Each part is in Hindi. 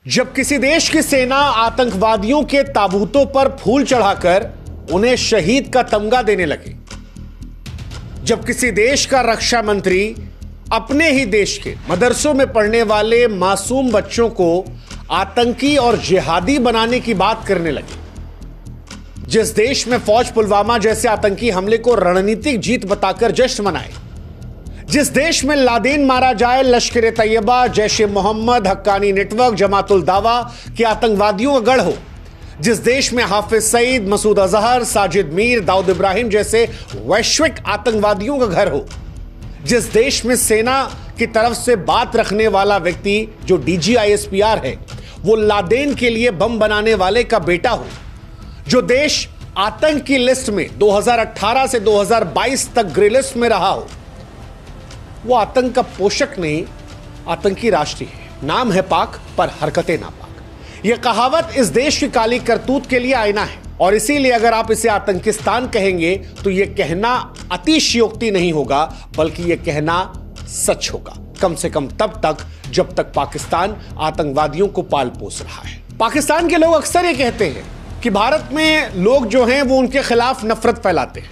जब किसी देश की सेना आतंकवादियों के ताबूतों पर फूल चढ़ाकर उन्हें शहीद का तमगा देने लगे, जब किसी देश का रक्षा मंत्री अपने ही देश के मदरसों में पढ़ने वाले मासूम बच्चों को आतंकी और जिहादी बनाने की बात करने लगे, जिस देश में फौज पुलवामा जैसे आतंकी हमले को रणनीतिक जीत बताकर जश्न मनाए, जिस देश में लादेन मारा जाए, लश्कर ए तैयबा, जैश ए मोहम्मद, हक्कानी नेटवर्क, जमातुल दावा के आतंकवादियों का गढ़ हो, जिस देश में हाफिज सईद, मसूद अजहर, साजिद मीर, दाऊद इब्राहिम जैसे वैश्विक आतंकवादियों का घर हो, जिस देश में सेना की तरफ से बात रखने वाला व्यक्ति जो DGISPR है वो लादेन के लिए बम बनाने वाले का बेटा हो, जो देश आतंक की लिस्ट में 2018 से 2022 तक ग्रे लिस्ट में रहा हो, वो आतंक का पोषक नहीं, आतंकी राष्ट्र है। नाम है पाक पर हरकतें नापाक। यह कहावत इस देश की काली करतूत के लिए आईना है, और इसीलिए अगर आप इसे आतंकिस्तान कहेंगे तो यह कहना अतिशयोक्ति नहीं होगा, बल्कि यह कहना सच होगा, कम से कम तब तक जब तक पाकिस्तान आतंकवादियों को पाल पोस रहा है। पाकिस्तान के लोग अक्सर ये कहते हैं कि भारत में लोग जो हैं वो उनके खिलाफ नफरत फैलाते हैं,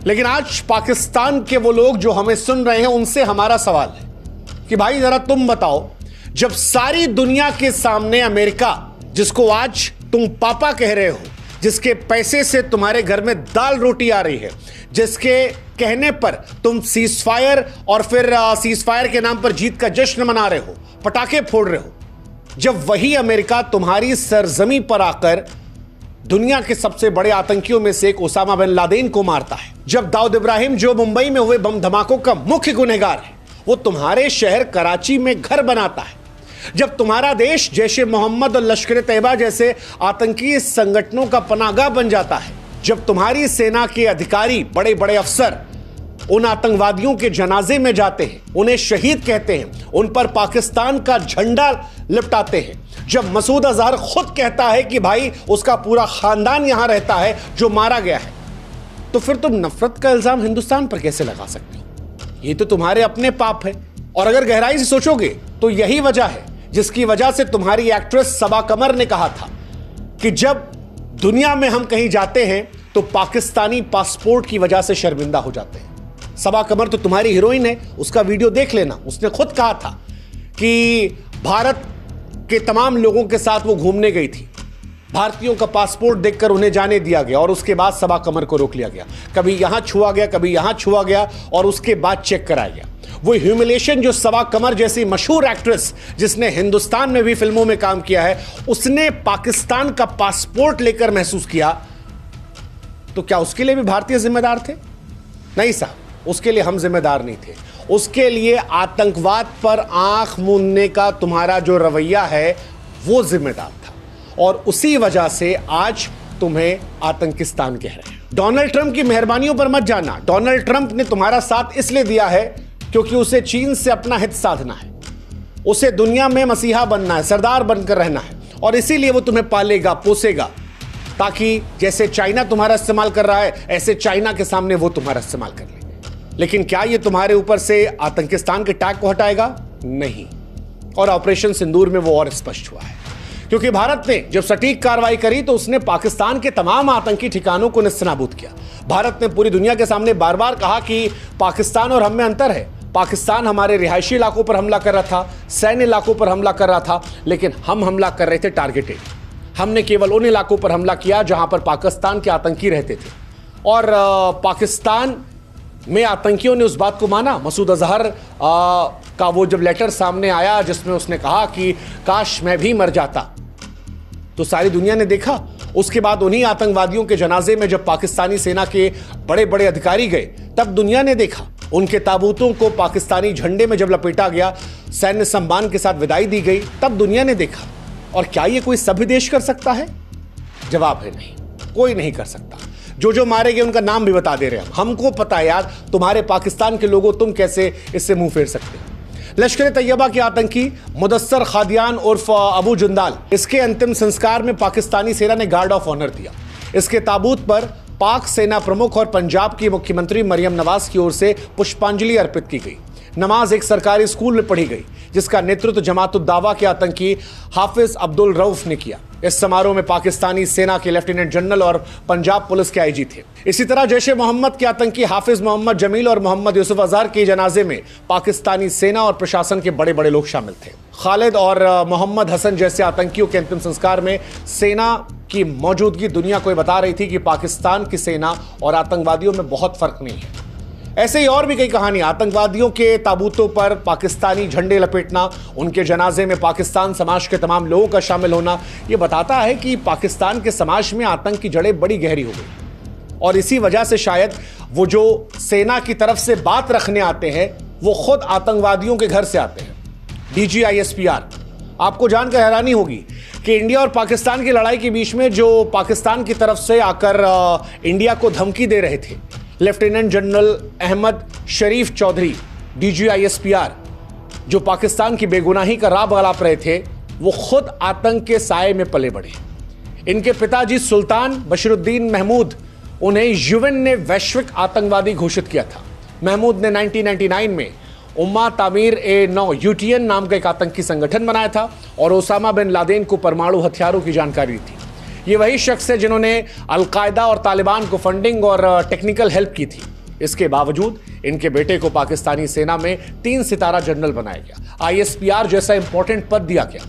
लेकिन आज पाकिस्तान के वो लोग जो हमें सुन रहे हैं उनसे हमारा सवाल है कि भाई जरा तुम बताओ, जब सारी दुनिया के सामने अमेरिका, जिसको आज तुम पापा कह रहे हो, जिसके पैसे से तुम्हारे घर में दाल रोटी आ रही है, जिसके कहने पर तुम सीजफायर और फिर सीजफायर के नाम पर जीत का जश्न मना रहे हो, पटाखे फोड़ रहे हो, जब वही अमेरिका तुम्हारी सरजमी पर आकर दुनिया के सबसे बड़े आतंकियों में से एक ओसामा बिन लादेन को मारता है, जब दाऊद इब्राहिम जो मुंबई में हुए बम धमाकों का मुख्य गुनहगार है वो तुम्हारे शहर कराची में घर बनाता है, जब तुम्हारा देश जैश ए मोहम्मद और लश्कर ए तैयबा जैसे आतंकी संगठनों का पनाहगाह बन जाता है, जब तुम्हारी सेना के अधिकारी, बड़े बड़े अफसर उन आतंकवादियों के जनाजे में जाते हैं, उन्हें शहीद कहते हैं, उन पर पाकिस्तान का झंडा लिपटाते हैं, जब मसूद अजहर खुद कहता है कि भाई उसका पूरा खानदान यहां रहता है जो मारा गया है, तो फिर तुम नफरत का इल्जाम हिंदुस्तान पर कैसे लगा सकते हो? ये तो तुम्हारे अपने पाप है। और अगर गहराई से सोचोगे तो यही वजह है जिसकी वजह से तुम्हारी एक्ट्रेस सबा कमर ने कहा था कि जब दुनिया में हम कहीं जाते हैं तो पाकिस्तानी पासपोर्ट की वजह से शर्मिंदा हो जाते हैं। सबा कमर तो तुम्हारी हीरोइन है, उसका वीडियो देख लेना। उसने खुद कहा था कि भारत के तमाम लोगों के साथ वो घूमने गई थी, भारतीयों का पासपोर्ट देखकर उन्हें जाने दिया गया और उसके बाद सबा कमर को रोक लिया गया, कभी यहां छुआ गया, कभी यहां छुआ गया और उसके बाद चेक कराया गया। वो ह्यूमिलेशन जो सबा कमर जैसी मशहूर एक्ट्रेस जिसने हिंदुस्तान में भी फिल्मों में काम किया है, उसने पाकिस्तान का पासपोर्ट लेकर महसूस किया, तो क्या उसके लिए भी भारतीय जिम्मेदार थे? नहीं साहब, उसके लिए हम जिम्मेदार नहीं थे। उसके लिए आतंकवाद पर आंख मूंदने का तुम्हारा जो रवैया है वो जिम्मेदार था, और उसी वजह से आज तुम्हें आतंकिस्तान कह रहे हैं। डोनाल्ड ट्रंप की मेहरबानियों पर मत जाना। डोनाल्ड ट्रंप ने तुम्हारा साथ इसलिए दिया है क्योंकि उसे चीन से अपना हित साधना है, उसे दुनिया में मसीहा बनना है, सरदार बनकर रहना है, और इसीलिए वो तुम्हें पालेगा, पोसेगा, ताकि जैसे चाइना तुम्हारा इस्तेमाल कर रहा है ऐसे चाइना के सामने वो तुम्हारा इस्तेमाल कर ले। लेकिन क्या ये तुम्हारे ऊपर से आतंकिस्तान के टैग को हटाएगा? नहीं। और ऑपरेशन सिंदूर में वो और स्पष्ट हुआ है, क्योंकि भारत ने जब सटीक कार्रवाई करी तो उसने पाकिस्तान के तमाम आतंकी ठिकानों को नेस्तनाबूद किया। भारत ने पूरी दुनिया के सामने बार बार कहा कि पाकिस्तान और हम में अंतर है। पाकिस्तान हमारे रिहायशी इलाकों पर हमला कर रहा था, सैन्य इलाकों पर हमला कर रहा था, लेकिन हम हमला कर रहे थे टारगेटेड। हमने केवल उन इलाकों पर हमला किया जहां पर पाकिस्तान के आतंकी रहते थे, और पाकिस्तान में आतंकियों ने उस बात को माना। मसूद अजहर का वो जब लेटर सामने आया जिसमें उसने कहा कि काश मैं भी मर जाता, तो सारी दुनिया ने देखा। उसके बाद उन्हीं आतंकवादियों के जनाजे में जब पाकिस्तानी सेना के बड़े बड़े अधिकारी गए, तब दुनिया ने देखा। उनके ताबूतों को पाकिस्तानी झंडे में जब लपेटा गया, सैन्य सम्मान के साथ विदाई दी गई, तब दुनिया ने देखा। और क्या ये कोई सभ्य देश कर सकता है? जवाब है नहीं, कोई नहीं कर सकता। जो मारे गए उनका नाम भी बता दे रहे हैं हमको पता है यार, तुम्हारे पाकिस्तान के लोगों, तुम कैसे इससे मुंह फेर सकते हो? लश्कर ए तैयबा के आतंकी मुदस्सर खादियान उर्फ अबू जुंदाल, इसके अंतिम संस्कार में पाकिस्तानी सेना ने गार्ड ऑफ ऑनर दिया। इसके ताबूत पर पाक सेना प्रमुख और पंजाब की मुख्यमंत्री मरियम नवाज की ओर से पुष्पांजलि अर्पित की गई। नमाज एक सरकारी स्कूल में पढ़ी गई, जिसका नेतृत्व जमात-उद-दावा के आतंकी हाफिज अब्दुल रऊफ ने किया। इस समारोह में पाकिस्तानी सेना के लेफ्टिनेंट जनरल और पंजाब पुलिस के आईजी थे। इसी तरह जैश-ए मोहम्मद के आतंकी हाफिज मोहम्मद जमील और मोहम्मद यूसुफ अजहर के जनाजे में पाकिस्तानी सेना और प्रशासन के बड़े बड़े लोग शामिल थे। खालिद और मोहम्मद हसन जैसे आतंकियों के अंतिम संस्कार में सेना की मौजूदगी दुनिया को बता रही थी कि पाकिस्तान की सेना और आतंकवादियों में बहुत फर्क नहीं है। ऐसे ही और भी कई कहानियां, आतंकवादियों के ताबूतों पर पाकिस्तानी झंडे लपेटना, उनके जनाजे में पाकिस्तान समाज के तमाम लोगों का शामिल होना, यह बताता है कि पाकिस्तान के समाज में आतंक की जड़ें बड़ी गहरी हो गई। और इसी वजह से शायद वो जो सेना की तरफ से बात रखने आते हैं वो खुद आतंकवादियों के घर से आते हैं। DGISPR, आपको जानकर हैरानी होगी कि इंडिया और पाकिस्तान की लड़ाई के बीच में जो पाकिस्तान की तरफ से आकर इंडिया को धमकी दे रहे थे, लेफ्टिनेंट जनरल अहमद शरीफ चौधरी DGISPR, जो पाकिस्तान की बेगुनाही का राब गलाप रहे थे, वो खुद आतंक के साए में पले बढ़े। इनके पिताजी सुल्तान बशरुद्दीन महमूद, उन्हें यूएन ने वैश्विक आतंकवादी घोषित किया था। महमूद ने 1999 में उम्मा तामीर-ए-9 UTN नाम का एक आतंकी संगठन बनाया था और ओसामा बिन लादेन को परमाणु हथियारों की जानकारी थी। ये वही शख्स है जिन्होंने अल-कायदा और तालिबान को फंडिंग और टेक्निकल हेल्प की थी। इसके बावजूद इनके बेटे को पाकिस्तानी सेना में 3 सितारा जनरल बनाया गया, ISPR जैसा इंपॉर्टेंट पद दिया गया।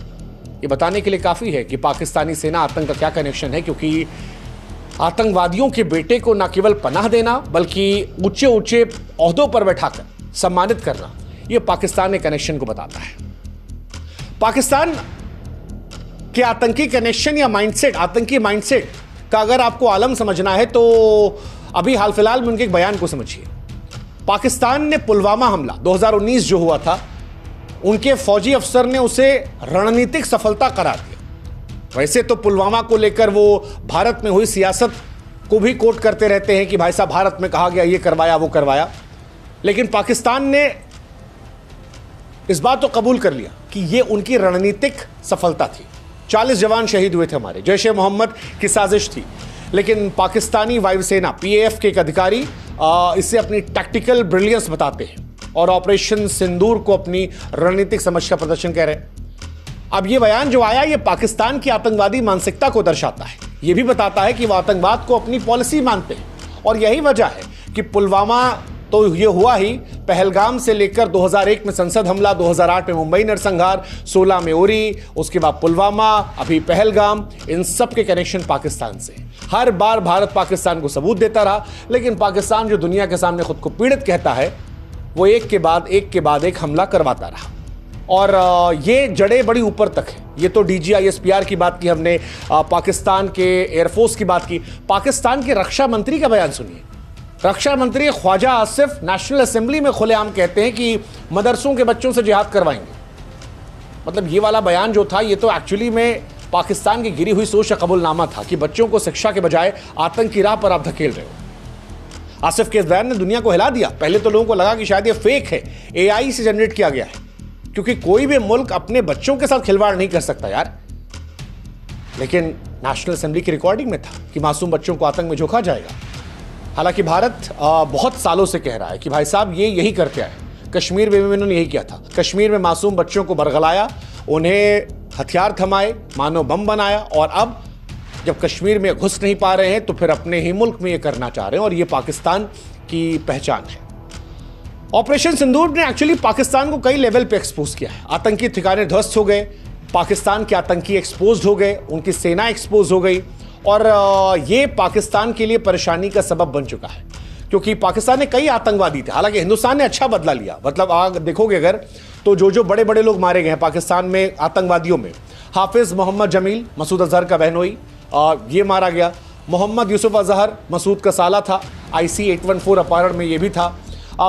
ये बताने के लिए काफी है कि पाकिस्तानी सेना आतंक का क्या कनेक्शन है, क्योंकि आतंकवादियों के बेटे को न केवल पनाह देना बल्कि ऊंचे ऊंचे ओहदों पर बैठाकर सम्मानित करना, यह पाकिस्तान के कनेक्शन को बताता है। पाकिस्तान के आतंकी कनेक्शन या माइंडसेट, आतंकी माइंडसेट का अगर आपको आलम समझना है तो अभी हाल फिलहाल में उनके एक बयान को समझिए। पाकिस्तान ने पुलवामा हमला 2019 जो हुआ था, उनके फौजी अफसर ने उसे रणनीतिक सफलता करार दिया। वैसे तो पुलवामा को लेकर वो भारत में हुई सियासत को भी कोट करते रहते हैं कि भाई साहब भारत में कहा गया ये करवाया वो करवाया, लेकिन पाकिस्तान ने इस बात तो कबूल कर लिया कि ये उनकी रणनीतिक सफलता थी। 40 जवान शहीद हुए थे हमारे, जैश-ए मोहम्मद की साजिश थी, लेकिन पाकिस्तानी वायुसेना PAF के एक अधिकारी इसे अपनी टैक्टिकल ब्रिलियंस बताते हैं और ऑपरेशन सिंदूर को अपनी रणनीतिक समझ का प्रदर्शन कह रहे हैं। अब ये बयान जो आया, ये पाकिस्तान की आतंकवादी मानसिकता को दर्शाता है। ये भी बताता है कि वह आतंकवाद को अपनी पॉलिसी मानते हैं और यही वजह है कि पुलवामा तो ये हुआ ही, पहलगाम से लेकर 2001 में संसद हमला, 2008 में मुंबई नरसंहार, 16 में उरी, उसके बाद पुलवामा, अभी पहलगाम, इन सब के कनेक्शन पाकिस्तान से। हर बार भारत पाकिस्तान को सबूत देता रहा, लेकिन पाकिस्तान जो दुनिया के सामने खुद को पीड़ित कहता है, वो एक के बाद एक हमला करवाता रहा। और ये जड़ें बड़ी ऊपर तक है। ये तो DGISPR की बात की हमने, पाकिस्तान के एयरफोर्स की बात की। पाकिस्तान के रक्षा मंत्री का बयान सुनिए। रक्षा मंत्री ख्वाजा आसिफ नेशनल असेंबली में खुलेआम कहते हैं कि मदरसों के बच्चों से जिहाद करवाएंगे। मतलब ये वाला बयान जो था, ये तो एक्चुअली में पाकिस्तान की गिरी हुई सोच का कबूलनामा था कि बच्चों को शिक्षा के बजाय आतंक की राह पर आप धकेल रहे हो। आसिफ के इस बयान ने दुनिया को हिला दिया। पहले तो लोगों को लगा कि शायद ये फेक है, AI से जनरेट किया गया है, क्योंकि कोई भी मुल्क अपने बच्चों के साथ खिलवाड़ नहीं कर सकता यार। लेकिन नेशनल असेंबली की रिकॉर्डिंग में था कि मासूम बच्चों को आतंक में झोंका जाएगा। हालांकि भारत बहुत सालों से कह रहा है कि भाई साहब ये यही करके आए। कश्मीर में भी इन्होंने यही किया था। कश्मीर में मासूम बच्चों को बरगलाया, उन्हें हथियार थमाए, मानो बम बनाया, और अब जब कश्मीर में घुस नहीं पा रहे हैं तो फिर अपने ही मुल्क में ये करना चाह रहे हैं, और ये पाकिस्तान की पहचान है। ऑपरेशन सिंदूर ने एक्चुअली पाकिस्तान को कई लेवल पे एक्सपोज किया है। आतंकी ठिकाने ध्वस्त हो गए, पाकिस्तान के आतंकी एक्सपोज हो गए, उनकी सेना एक्सपोज हो गई, और ये पाकिस्तान के लिए परेशानी का सबब बन चुका है, क्योंकि पाकिस्तान ने कई आतंकवादी थे। हालांकि हिंदुस्तान ने अच्छा बदला लिया। मतलब आप देखोगे अगर, तो जो बड़े बड़े लोग मारे गए हैं पाकिस्तान में आतंकवादियों में, हाफिज मोहम्मद जमील, मसूद अजहर का बहनोई, ये मारा गया। मोहम्मद यूसुफ अजहर मसूद का साला था, IC 814 अपहरण में ये भी था।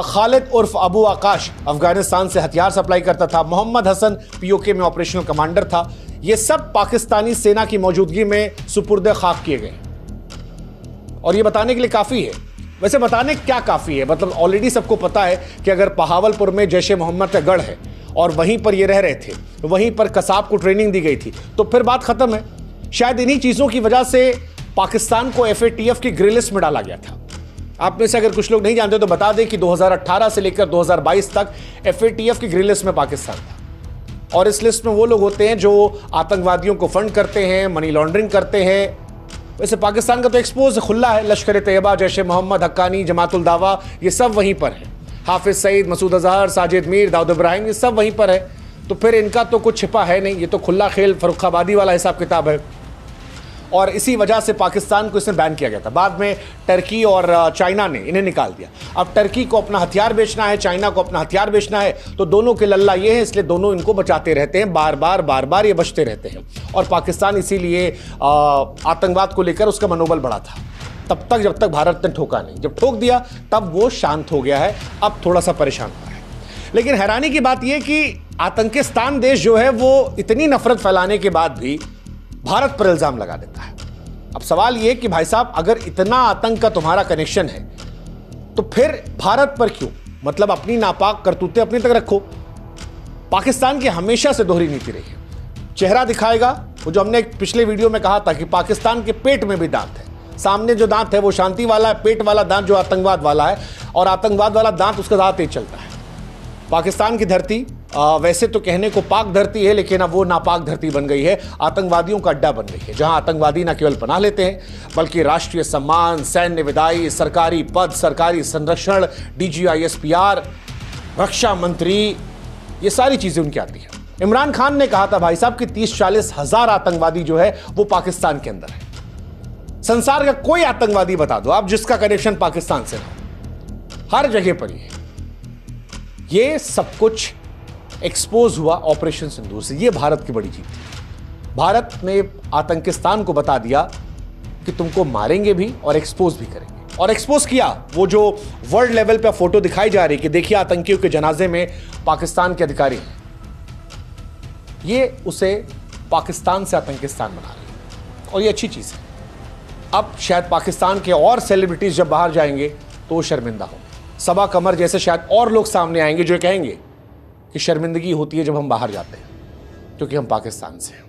खालिद उर्फ अबू आकाश अफगानिस्तान से हथियार सप्लाई करता था। मोहम्मद हसन POK में ऑपरेशनल कमांडर था। ये सब पाकिस्तानी सेना की मौजूदगी में सुपुर्द खाक किए गए, और ये बताने के लिए काफी है। वैसे बताने क्या काफी है, मतलब ऑलरेडी सबको पता है कि अगर बहावलपुर में जैश-ए मोहम्मद का गढ़ है और वहीं पर ये रह रहे थे, वहीं पर कसाब को ट्रेनिंग दी गई थी, तो फिर बात खत्म है। शायद इन्हीं चीजों की वजह से पाकिस्तान को FATF की ग्रे लिस्ट में डाला गया था। आप में से अगर कुछ लोग नहीं जानते तो बता दें कि 2018 से लेकर 2022 तक FATF की ग्रीन लिस्ट में पाकिस्तान था। और इस लिस्ट में वो लोग होते हैं जो आतंकवादियों को फंड करते हैं, मनी लॉन्ड्रिंग करते हैं। वैसे पाकिस्तान का तो एक्सपोज खुला है, लश्कर तैयबा, जैश ए मोहम्मद, हक्कानी, जमातुल दावा, ये सब वहीं पर है। हाफिज सईद, मसूद अजहर, साजिद मीर, दाऊद इब्राहिम, ये सब वहीं पर है। तो फिर इनका तो कुछ छिपा है नहीं, ये तो खुला खेल फर्रुखाबादी वाला हिसाब किताब है। और इसी वजह से पाकिस्तान को इसमें बैन किया गया था। बाद में टर्की और चाइना ने इन्हें निकाल दिया। अब टर्की को अपना हथियार बेचना है, चाइना को अपना हथियार बेचना है, तो दोनों के लल्ला ये है, इसलिए दोनों इनको बचाते रहते हैं, बार बार ये बचते रहते हैं। और पाकिस्तान इसीलिए आतंकवाद को लेकर उसका मनोबल बढ़ा था तब तक जब तक भारत ने ठोका नहीं। जब ठोक दिया तब वो शांत हो गया है, अब थोड़ा सा परेशान हुआ है। लेकिन हैरानी की बात यह कि आतंकिस्तान देश जो है वो इतनी नफरत फैलाने के बाद भी भारत पर इल्जाम लगा देता है। अब सवाल यह कि भाई साहब, अगर इतना आतंक का तुम्हारा कनेक्शन है तो फिर भारत पर क्यों? मतलब अपनी नापाक करतूतें अपनी तक रखो। पाकिस्तान की हमेशा से दोहरी नीति रही है, चेहरा दिखाएगा। वो जो हमने पिछले वीडियो में कहा था कि पाकिस्तान के पेट में भी दांत है। सामने जो दांत है वो शांति वाला है, पेट वाला दांत जो आतंकवाद वाला है, और आतंकवाद वाला दांत उसका ज्यादा तेज चलता है। पाकिस्तान की धरती वैसे तो कहने को पाक धरती है, लेकिन अब वो नापाक धरती बन गई है, आतंकवादियों का अड्डा बन गई है, जहां आतंकवादी न केवल पनाह लेते हैं बल्कि राष्ट्रीय सम्मान, सैन्य विदाई, सरकारी पद, सरकारी संरक्षण, DGI-SPR, रक्षा मंत्री, ये सारी चीजें उनकी आती है। इमरान खान ने कहा था भाई साहब कि 30-40 हजार आतंकवादी जो है वो पाकिस्तान के अंदर है। संसार का कोई आतंकवादी बता दो आप जिसका कनेक्शन पाकिस्तान से ना, हर जगह पर ये सब कुछ एक्सपोज हुआ ऑपरेशन सिंदूर से। ये भारत की बड़ी जीत थी। भारत ने आतंकिस्तान को बता दिया कि तुमको मारेंगे भी और एक्सपोज भी करेंगे, और एक्सपोज किया। वो जो वर्ल्ड लेवल पे फोटो दिखाई जा रही कि देखिए आतंकियों के जनाजे में पाकिस्तान के अधिकारी हैं, ये उसे पाकिस्तान से आतंकिस्तान बना रही है, और ये अच्छी चीज है। अब शायद पाकिस्तान के और सेलिब्रिटीज जब बाहर जाएंगे तो वो शर्मिंदा होंगे। सबा कमर जैसे शायद और लोग सामने आएंगे जो कहेंगे कि शर्मिंदगी होती है जब हम बाहर जाते हैं, क्योंकि हम पाकिस्तान से हैं।